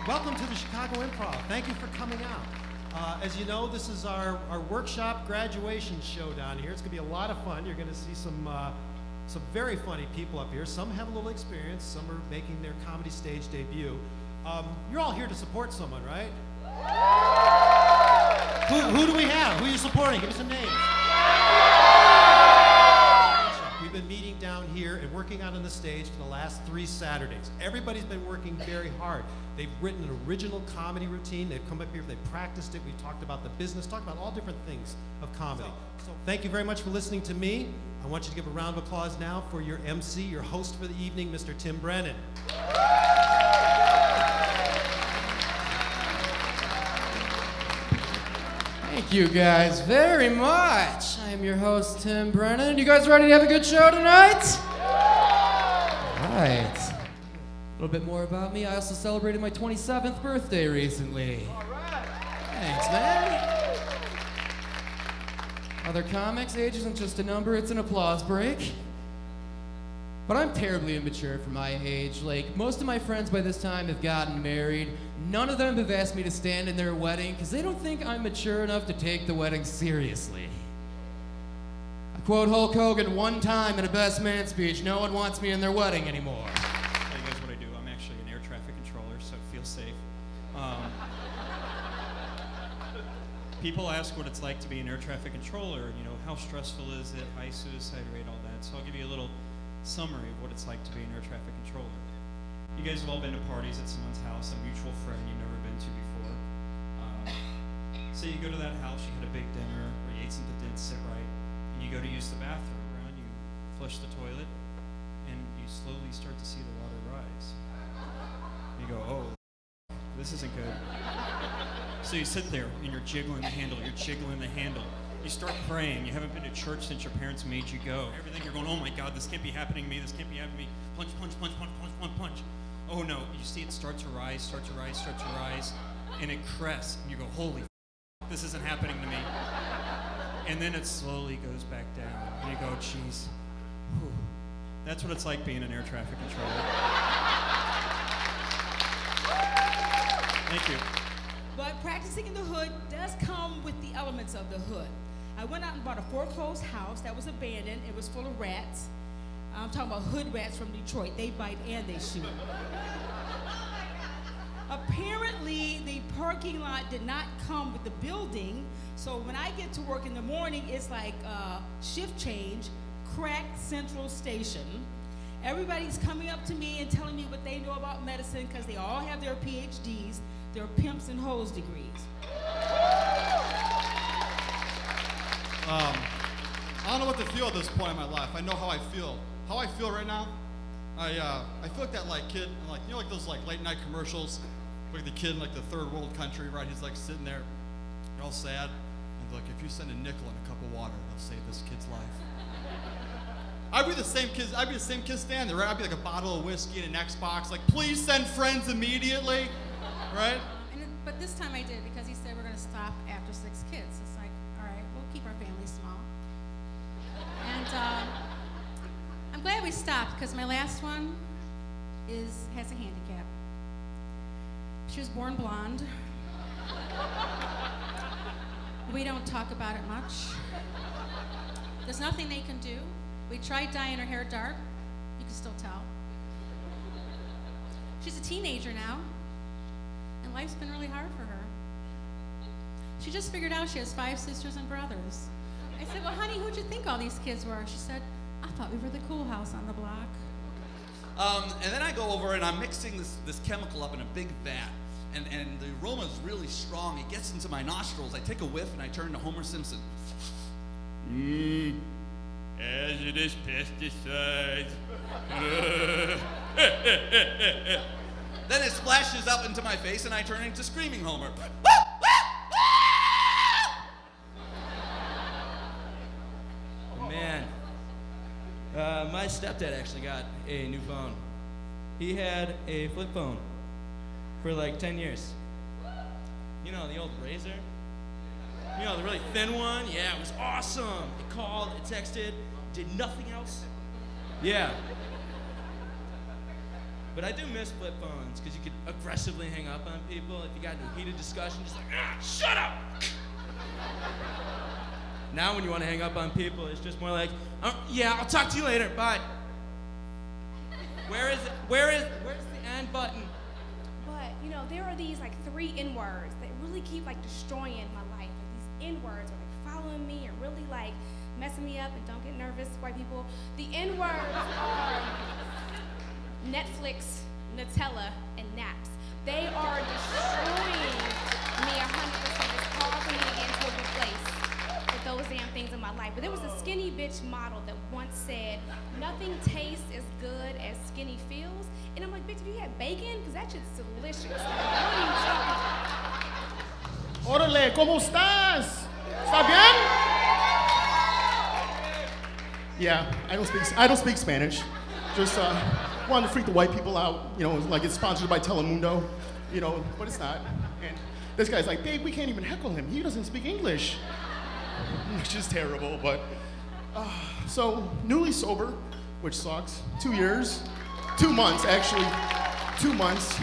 Welcome to the Chicago Improv. Thank you for coming out. As you know, this is our workshop graduation show down here. It's going to be a lot of fun. You're going to see some very funny people up here. Some have a little experience. Some are making their comedy stage debut. You're all here to support someone, right? Who do we have? Who are you supporting? Give me some names. We've been meeting down here and working out on the stage for the last 3 Saturdays. Everybody's been working very hard. They've written an original comedy routine. They've come up here, they've practiced it. We've talked about the business, talked about all different things of comedy. So thank you very much for listening to me. I want you to give a round of applause now for your MC, your host for the evening, Mr. Tim Brennan. Thank you guys very much. I am your host, Tim Brennan. You guys ready to have a good show tonight? All right. A little bit more about me. I also celebrated my 27th birthday recently. All right. Thanks, man. Other comics, age isn't just a number, it's an applause break. But I'm terribly immature for my age. Like, most of my friends by this time have gotten married. None of them have asked me to stand in their wedding because they don't think I'm mature enough to take the wedding seriously. I quote Hulk Hogan one time in a best man speech, "No one wants me in their wedding anymore." I'll tell you guys what I do. I'm actually an air traffic controller, so feel safe. People ask what it's like to be an air traffic controller. You know, how stressful is it, high suicide rate, all that. So I'll give you a little summary of what it's like to be an air traffic controller. You guys have all been to parties at someone's house, a mutual friend you've never been to before. So you go to that house, you had a big dinner, or you ate something that didn't sit right, and you go to use the bathroom, right? You flush the toilet, and you slowly start to see the water rise. You go, oh, this isn't good. So you sit there, and you're jiggling the handle, You start praying. You haven't been to church since your parents made you go. Everything, you're going, oh my God, this can't be happening to me, this can't be happening to me. Punch, punch, punch, punch, punch, punch, punch. Oh no, you see it start to rise, start to rise, start to rise, and it crests, and you go, holy f***, this isn't happening to me. And then it slowly goes back down, and you go, geez. Whew. That's what it's like being an air traffic controller. Thank you. But practicing in the hood does come with the elements of the hood. I went out and bought a foreclosed house that was abandoned. It was full of rats. I'm talking about hood rats from Detroit. They bite and they shoot. Apparently, the parking lot did not come with the building, so when I get to work in the morning, it's like shift change, cracked Central Station. Everybody's coming up to me and telling me what they know about medicine because they all have their PhDs, their pimps and hoes degrees. I don't know what to feel at this point in my life. I know how I feel. How I feel right now, I feel like that kid, like, you know, like those late night commercials, like the kid in like the third world country, right? He's like sitting there, all sad, and like, if you send a nickel and a cup of water, they'll save this kid's life. I'd be the same kid standing there, right? I'd be like a bottle of whiskey and an Xbox, like, please send friends immediately, right? But this time I did because he said we're going to stop after 6 kids. It's like, all right, we'll keep our family small. And I'm glad we stopped because my last one has a handicap. She was born blonde. We don't talk about it much. There's nothing they can do. We tried dyeing her hair dark. You can still tell. She's a teenager now, and life's been really hard for her. She just figured out she has 5 sisters and brothers. I said, well, honey, who'd you think all these kids were? She said, I thought we were the cool house on the block. And then I go over and I'm mixing this chemical up in a big vat. And the aroma is really strong. It gets into my nostrils. I take a whiff and I turn to Homer Simpson. Hazardous pesticides. Then it splashes up into my face and I turn into Screaming Homer. Man, my stepdad actually got a new phone. He had a flip phone for like 10 years. You know, the old Razor? You know, the really thin one? Yeah, it was awesome. It called, it texted, did nothing else. Yeah. But I do miss flip phones because you could aggressively hang up on people if you got into a heated discussion, just like, shut up! Now when you want to hang up on people, it's just more like, oh, yeah, I'll talk to you later, bye. Where is it? Where's the end button? But, you know, there are these like 3 N-words that really keep like destroying my life. Like these N-words are like following me and really like messing me up, and don't get nervous, white people. The N-words are Netflix, Nutella, and naps. They are destroying me 100%. It's hard for me to get into a good place with those damn things in my life. But there was a skinny bitch model that once said, nothing tastes as good as skinny feels. And I'm like, bitch, have you had bacon? Because that shit's delicious. What are you talking about? Órale, ¿cómo estás? ¿Está bien? Yeah, I don't speak Spanish. Just wanted to freak the white people out, you know, like it's sponsored by Telemundo, you know, but it's not. And this guy's like, babe, we can't even heckle him. He doesn't speak English. Which is terrible, but so newly sober, which sucks. 2 years, 2 months actually, 2 months.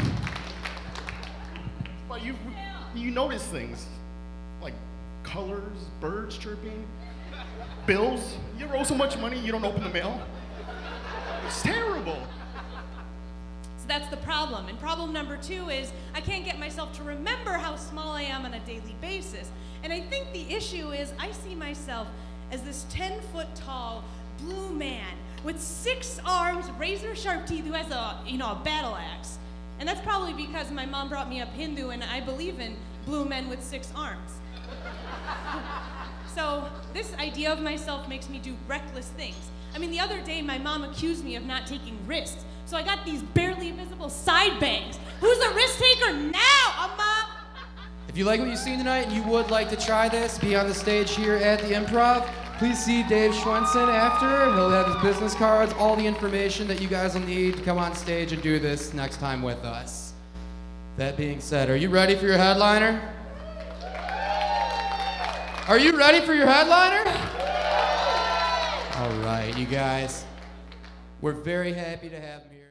But you notice things like colors, birds chirping, bills. You ever owe so much money you don't open the mail? It's terrible. So that's the problem. And problem number 2 is I can't get myself to remember how small I am on a daily basis. And I think the issue is I see myself as this 10-foot tall blue man with 6 arms, razor sharp teeth, who has a battle axe. And that's probably because my mom brought me up Hindu and I believe in blue men with 6 arms. So this idea of myself makes me do reckless things. I mean, the other day my mom accused me of not taking risks. So I got these barely visible side bangs. Who's a risk taker now, Amma? If you like what you've seen tonight and you would like to try this, be on the stage here at the Improv, please see Dave Schwensen after. He'll have his business cards, all the information that you guys will need to come on stage and do this next time with us. That being said, are you ready for your headliner? Are you ready for your headliner? All right, you guys. We're very happy to have him here.